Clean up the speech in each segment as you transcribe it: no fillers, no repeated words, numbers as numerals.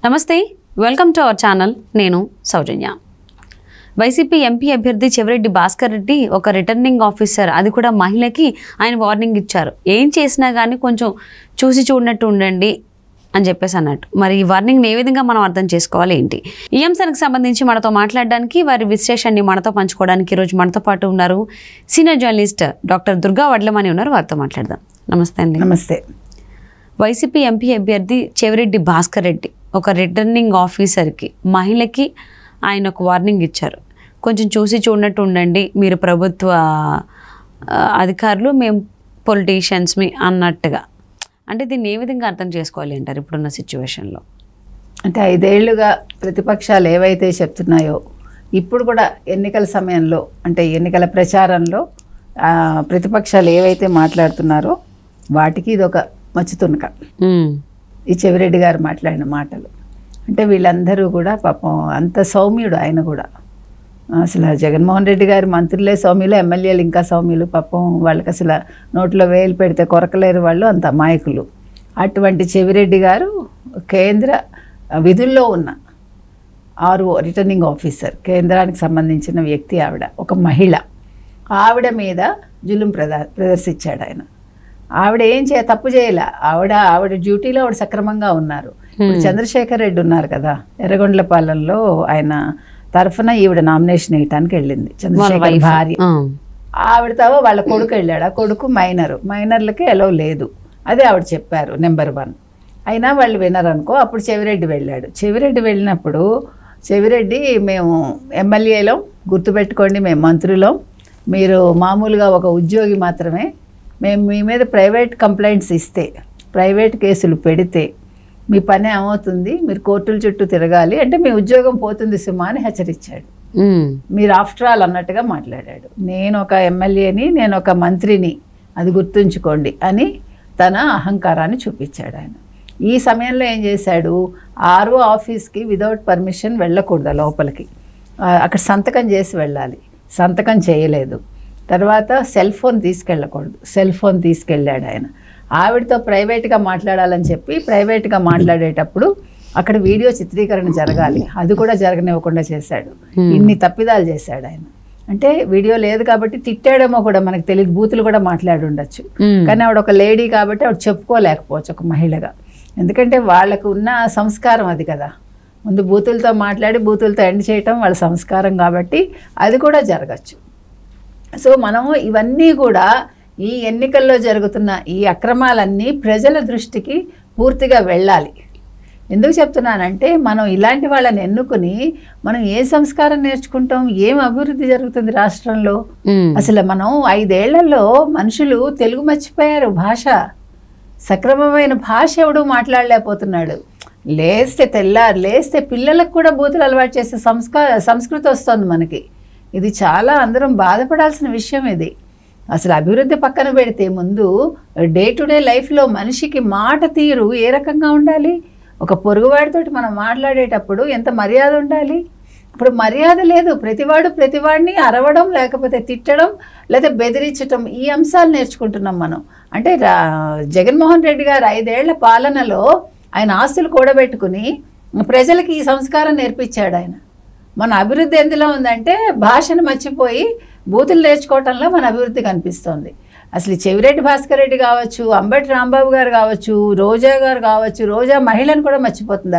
నమస్తే, welcome to our channel. నేను సౌజన్య. YCP MP అభ్యర్థి చెవిరెడ్డి భాస్కర్ రెడ్డి ఒక రిటర్నింగ్ ఆఫీసర్, అది కూడా మహిళకి ఆయన వార్నింగ్ ఇచ్చారు. ఏం చేసినా కానీ కొంచెం చూసి చూడనట్టు ఉండండి అని చెప్పేసి అన్నట్టు. మరి ఈ వార్నింగ్ని ఏ విధంగా మనం అర్థం చేసుకోవాలి ఏంటి? ఈ అంశానికి సంబంధించి మనతో మాట్లాడడానికి, వారి విశ్లేషణని మనతో పంచుకోవడానికి ఈరోజు మనతో పాటు ఉన్నారు సీనియర్ జర్నలిస్ట్ డాక్టర్ దుర్గా వడ్లమని ఉన్నారు. వారితో మాట్లాడదాం. నమస్తే అండి. నమస్తే. వైసీపీ ఎంపీ అభ్యర్థి చెవిరెడ్డి భాస్కర్ రెడ్డి ఒక రిటర్నింగ్ ఆఫీసర్కి, మహిళకి ఆయన ఒక వార్నింగ్ ఇచ్చారు. కొంచెం చూసి చూడనట్టు ఉండండి, మీరు ప్రభుత్వ అధికారులు, మేము పొలిటీషియన్స్మి అన్నట్టుగా. అంటే దీన్ని ఏ విధంగా అర్థం చేసుకోవాలి అంటారు ఇప్పుడున్న సిచ్యువేషన్లో? అంటే 5 ఏళ్లుగా ప్రతిపక్షాలు ఏవైతే చెప్తున్నాయో, ఇప్పుడు కూడా ఎన్నికల సమయంలో, అంటే ఎన్నికల ప్రచారంలో ప్రతిపక్షాలు ఏవైతే మాట్లాడుతున్నారో వాటికి ఇది ఒక మచ్చుతునక. ఈ చెవిరెడ్డి గారు మాట్లాడిన మాటలు అంటే వీళ్ళందరూ కూడా పాపం అంత సౌమ్యుడు ఆయన కూడా. అసలు జగన్మోహన్ రెడ్డి గారి మంత్రులే సౌమ్యులు, ఎమ్మెల్యేలు ఇంకా సౌమ్యులు. పాపం వాళ్ళకి అసలు నోట్లో వేలు పెడితే కొరకలేరు, వాళ్ళు అంత అమాయకులు. అటువంటి చెవిరెడ్డి గారు కేంద్ర విధుల్లో ఉన్న రిటర్నింగ్ ఆఫీసర్, కేంద్రానికి సంబంధించిన వ్యక్తి ఆవిడ, ఒక మహిళ. ఆవిడ మీద జులుం ప్రదర్శించాడు ఆయన. ఆవిడ ఏం తప్పు చేయలే. ఆవిడ డ్యూటీలో ఆవిడ సక్రమంగా ఉన్నారు. ఇప్పుడు చంద్రశేఖర్ రెడ్డి ఉన్నారు కదా, ఎర్రగొండ్లపాలెంలో, ఆయన తరఫున ఈవిడ నామినేషన్ వేయటానికి వెళ్ళింది, చంద్రశేఖర్ భార్య. ఆవిడతో వాళ్ళ కొడుకు వెళ్ళాడు. ఆ కొడుకు మైనర్లకి ఎలవ్ లేదు, అదే ఆవిడ చెప్పారు నెంబర్ 1. అయినా వాళ్ళు వినరనుకో. అప్పుడు చెవిరెడ్డి వెళ్ళాడు. చెవిరెడ్డి వెళ్ళినప్పుడు చెవిరెడ్డి, మేము ఎమ్మెల్యేలో గుర్తుపెట్టుకోండి, మేము మంత్రులో, మీరు మామూలుగా ఒక ఉద్యోగి మాత్రమే, మేము మీ మీద ప్రైవేట్ కంప్లైంట్స్ ఇస్తే, ప్రైవేట్ కేసులు పెడితే మీ పని ఏమవుతుంది, మీరు కోర్టుల చుట్టూ తిరగాలి, అంటే మీ ఉద్యోగం పోతుంది సుమా అని హెచ్చరించాడు. మీరు ఆఫ్టర్ ఆల్ అన్నట్టుగా మాట్లాడాడు. నేను ఒక ఎమ్మెల్యేని, నేను ఒక మంత్రిని, అది గుర్తుంచుకోండి అని తన అహంకారాన్ని చూపించాడు ఆయన. ఈ సమయంలో ఏం చేశాడు, ఆఫీస్కి వితౌట్ పర్మిషన్ వెళ్ళకూడదు లోపలికి, అక్కడ సంతకం చేసి వెళ్ళాలి. సంతకం చేయలేదు. తర్వాత సెల్ ఫోన్ తీసుకెళ్ళకూడదు, సెల్ ఫోన్ తీసుకెళ్ళాడు ఆయన. ఆవిడతో ప్రైవేట్గా మాట్లాడాలని చెప్పి, ప్రైవేట్గా మాట్లాడేటప్పుడు అక్కడ వీడియో చిత్రీకరణ జరగాలి, అది కూడా జరగనివ్వకుండా చేశాడు. ఇన్ని తప్పిదాలు చేశాడు ఆయన. అంటే వీడియో లేదు కాబట్టి తిట్టాడేమో కూడా మనకు తెలియదు, బూతులు కూడా మాట్లాడి ఉండొచ్చు. కానీ ఆవిడ ఒక లేడీ కాబట్టి ఆవిడ చెప్పుకోలేకపోవచ్చు ఒక మహిళగా. ఎందుకంటే వాళ్ళకు ఉన్న సంస్కారం అది కదా, ముందు బూతులతో మాట్లాడి బూతులతో ఎండ్ చేయటం వాళ్ళ సంస్కారం కాబట్టి అది కూడా జరగచ్చు. సో మనము ఇవన్నీ కూడా, ఈ ఎన్నికల్లో జరుగుతున్న ఈ అక్రమాలన్నీ ప్రజల దృష్టికి పూర్తిగా వెళ్ళాలి. ఎందుకు చెప్తున్నానంటే, మనం ఇలాంటి వాళ్ళని ఎన్నుకుని మనం ఏ సంస్కారం నేర్చుకుంటాం, ఏం అభివృద్ధి జరుగుతుంది రాష్ట్రంలో? అసలు మనం 5 ఏళ్లలో మనుషులు తెలుగు మర్చిపోయారు. భాష, సక్రమమైన భాష ఎవడు మాట్లాడలేకపోతున్నాడు. లేస్తే పిల్లలకు కూడా బూతులు అలవాటు చేసే సంస్కృతి వస్తుంది మనకి. ఇది చాలా అందరం బాధపడాల్సిన విషయం. ఇది అసలు అభివృద్ధి పక్కన పెడితే, ముందు డే టు డే లైఫ్లో మనిషికి మాట తీరు ఏ రకంగా ఉండాలి, ఒక పొరుగువాడితోటి మనం మాట్లాడేటప్పుడు ఎంత మర్యాద ఉండాలి. ఇప్పుడు మర్యాద లేదు. ప్రతివాడిని అరవడం, లేకపోతే తిట్టడం, లేదా బెదిరించడం, ఈ అంశాలు నేర్చుకుంటున్నాం మనం. అంటే జగన్మోహన్ రెడ్డి గారు 5 ఏళ్ల పాలనలో ఆయన ఆస్తులు కూడబెట్టుకుని ప్రజలకి ఈ సంస్కారం నేర్పించాడు ఆయన. మన అభివృద్ధి ఎందులో ఉందంటే, భాషను మర్చిపోయి బూతులు నేర్చుకోవటంలో మన అభివృద్ధి కనిపిస్తోంది. అసలు చెవిరెడ్డి భాస్కర్ రెడ్డి కావచ్చు, అంబటి రాంబాబు గారు కావచ్చు, రోజా గారు కావచ్చు, రోజా మహిళను కూడా మర్చిపోతుంది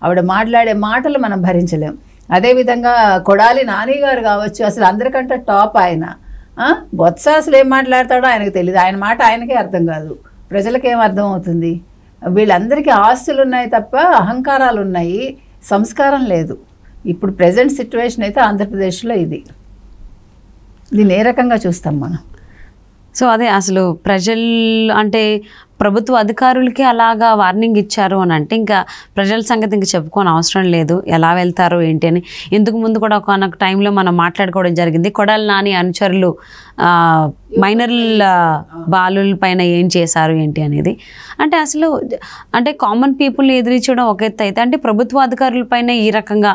ఆవిడ మాట్లాడే మాటలు మనం భరించలేం. అదేవిధంగా కొడాలి నాని గారు కావచ్చు, అసలు అందరికంటే టాప్ ఆయన. బొత్స అసలు ఏం మాట్లాడతాడో ఆయనకు తెలియదు, ఆయన మాట ఆయనకే అర్థం కాదు, ప్రజలకేం అర్థం అవుతుంది? వీళ్ళందరికీ ఆస్తులు ఉన్నాయి తప్ప అహంకారాలు ఉన్నాయి, సంస్కారం లేదు. ఇప్పుడు ప్రజెంట్ సిచ్యువేషన్ అయితే ఆంధ్రప్రదేశ్లో దీన్ని ఏ రకంగా చూస్తాం మనం? సో అదే అసలు ప్రజలు అంటే ప్రభుత్వ అధికారులకి అలాగా వార్నింగ్ ఇచ్చారు అని అంటే, ఇంకా ప్రజల సంగతి ఇంకా చెప్పుకోని అవసరం లేదు, ఎలా వెళ్తారు ఏంటి అని. ఇందుకు ముందు కూడా ఒక టైంలో మనం మాట్లాడుకోవడం జరిగింది, కొడాలి నాని అనుచరులు మైనర్ల బాలుల పైన ఏం చేశారు ఏంటి అనేది. అంటే అసలు అంటే కామన్ పీపుల్ని ఎదిరించడం ఒక ఎత్తు అయితే, అంటే ప్రభుత్వ అధికారుల పైన ఈ రకంగా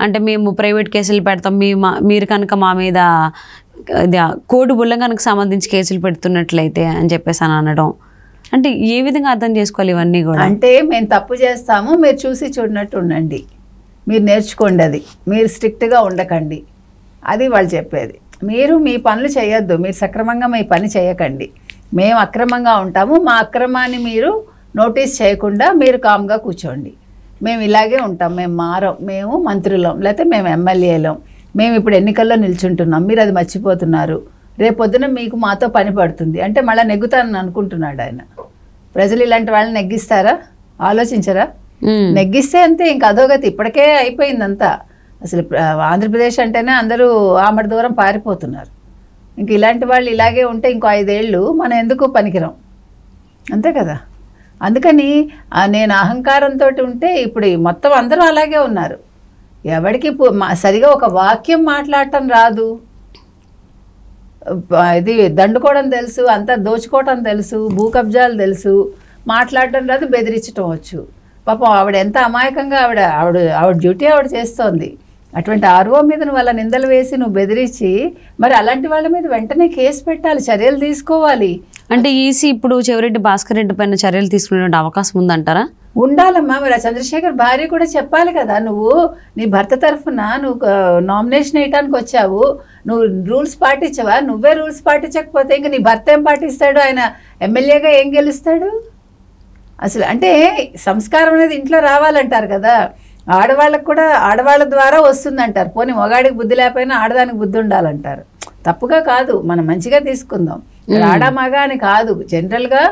అంటే మేము ప్రైవేట్ కేసులు పెడతాం, మీరు కనుక మా మీద కోడ్ ఉల్లంఘనకు సంబంధించి కేసులు పెడుతున్నట్లయితే అని చెప్పేసి అని అనడం, అంటే ఏ విధంగా అర్థం చేసుకోవాలి ఇవన్నీ కూడా? అంటే మేము తప్పు చేస్తాము, మీరు చూసి చూడనట్టు ఉండండి, మీరు నేర్చుకోండి, అది మీరు స్ట్రిక్ట్గా ఉండకండి, అది వాళ్ళు చెప్పేది. మీరు మీ పనులు చేయొద్దు, మీరు సక్రమంగా మీ పని చేయకండి, మేము అక్రమంగా ఉంటాము, మా అక్రమాన్ని మీరు నోటీస్ చేయకుండా మీరు కామ్గా కూర్చోండి, మేము ఇలాగే ఉంటాం, మేము మారం, మేము మంత్రులం లేకపోతే మేము ఎమ్మెల్యేలం, మేము ఇప్పుడు ఎన్నికల్లో నిల్చుంటున్నాం, మీరు అది మర్చిపోతున్నారు, రేపొద్దున మీకు మాతో పని పడుతుంది అంటే మళ్ళీ నెగ్గుతానని అనుకుంటున్నాడు ఆయన. ప్రజలు ఇలాంటి వాళ్ళని నెగ్గిస్తారా? ఆలోచించరా? నెగ్గిస్తే అంతే, ఇంక అధోగతి ఇప్పటికే అయిపోయిందంతా. అసలు ఆంధ్రప్రదేశ్ అంటేనే అందరూ ఆమడ దూరం పారిపోతున్నారు. ఇంక ఇలాంటి వాళ్ళు ఇలాగే ఉంటే ఇంకో 5 ఏళ్ళు మనం ఎందుకు పనికిరాం, అంతే కదా. అందుకని నేను అహంకారంతో ఉంటే ఇప్పుడు మొత్తం అందరూ అలాగే ఉన్నారు. ఎవరికి సరిగా ఒక వాక్యం మాట్లాడటం రాదు, ఇది దండుకోవడం తెలుసు, అంతా దోచుకోవటం తెలుసు, భూ కబ్జాలు తెలుసు, మాట్లాడటం రాదు, బెదిరించటం వచ్చు. పాపం ఆవిడ ఎంత అమాయకంగా ఆవిడ డ్యూటీ ఆవిడ చేస్తోంది. అటువంటి ఆర్ఓ మీద నువ్వు వాళ్ళ నిందలు వేసి నువ్వు బెదిరించి, మరి అలాంటి వాళ్ళ మీద వెంటనే కేసు పెట్టాలి, చర్యలు తీసుకోవాలి. అంటే ఈసీ ఇప్పుడు చెవిరెడ్డి భాస్కర్ రెడ్డి పైన చర్యలు తీసుకునే అవకాశం ఉందంటారా? ఉండాలమ్మా. మరి ఆ చంద్రశేఖర్ భార్య కూడా చెప్పాలి కదా, నువ్వు నీ భర్త తరఫున నువ్వు నామినేషన్ వేయటానికి వచ్చావు, నువ్వు రూల్స్ పాటించవా? నువ్వే రూల్స్ పాటించకపోతే ఇంక నీ భర్త ఏం పాటిస్తాడు? ఆయన ఎమ్మెల్యేగా ఏం గెలుస్తాడు? అసలు అంటే సంస్కారం అనేది ఇంట్లో రావాలంటారు కదా, ఆడవాళ్ళకు కూడా ఆడవాళ్ళ ద్వారా వస్తుందంటారు. పోనీ మగాడికి బుద్ధి లేకపోయినా ఆడదానికి బుద్ధి ఉండాలంటారు. తప్పుగా కాదు, మనం మంచిగా తీసుకుందాం. ఆడ మగ అని కాదు, జనరల్గా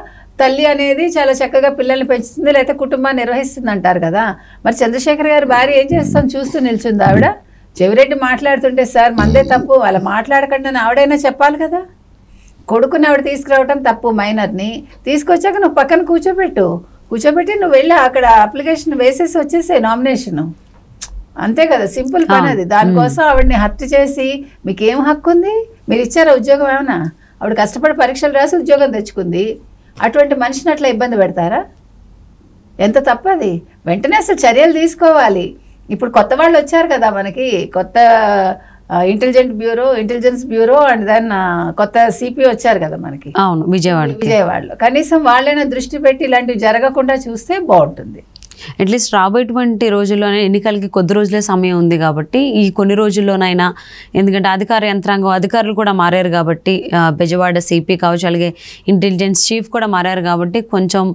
తల్లి అనేది చాలా చక్కగా పిల్లల్ని పెంచుతుంది, లేకపోతే కుటుంబాన్ని నిర్వహిస్తుంది అంటారు కదా. మరి చంద్రశేఖర్ గారి భార్య ఏం చేస్తాం చూస్తూ నిల్చుంది ఆవిడ. చెవిరెడ్డి మాట్లాడుతుంటే సార్ మందే తప్పు, అలా మాట్లాడకండి అని ఆవిడైనా చెప్పాలి కదా. కొడుకుని ఆవిడ తీసుకురావటం తప్పు, మైనర్ని తీసుకొచ్చాక నువ్వు పక్కన కూర్చోబెట్టి నువ్వు వెళ్ళి అక్కడ అప్లికేషన్ వేసేసి వచ్చేసే నామినేషను, అంతే కదా, సింపుల్ పని అది. దానికోసం ఆవిడని హత్య చేసి మీకేం హక్కు ఉంది? మీరు ఇచ్చారా ఉద్యోగం ఏమన్నా? ఆవిడ కష్టపడి పరీక్షలు రాసి ఉద్యోగం తెచ్చుకుంది, అటువంటి మనిషిని అట్లా ఇబ్బంది పెడతారా? ఎంత తప్పది. వెంటనే అసలు చర్యలు తీసుకోవాలి. ఇప్పుడు కొత్త వాళ్ళు వచ్చారు కదా మనకి, కొత్త ఇంటెలిజెన్స్ బ్యూరో అండ్ దెన్ కొత్త సిపి వచ్చారు కదా మనకి. అవును, విజయవాడలో. కనీసం వాళ్ళైనా దృష్టి పెట్టి ఇలాంటివి జరగకుండా చూస్తే బాగుంటుంది. అట్లీస్ట్ రాబోయేటువంటి రోజుల్లోనే, ఎన్నికలకి కొద్ది రోజులే సమయం ఉంది కాబట్టి ఈ కొన్ని రోజుల్లోనైనా, ఎందుకంటే అధికార యంత్రాంగం అధికారులు కూడా మారారు కాబట్టి, బెజవాడ సిపి కావచ్చు, అలాగే ఇంటెలిజెన్స్ చీఫ్ కూడా మారారు కాబట్టి కొంచెం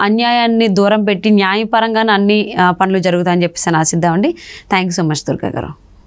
అన్యాయాన్ని దూరం పెట్టి న్యాయపరంగానే అన్ని పనులు జరుగుతాయని చెప్పేసి ఆశిద్దామండి. Thank you so much Durga గారు.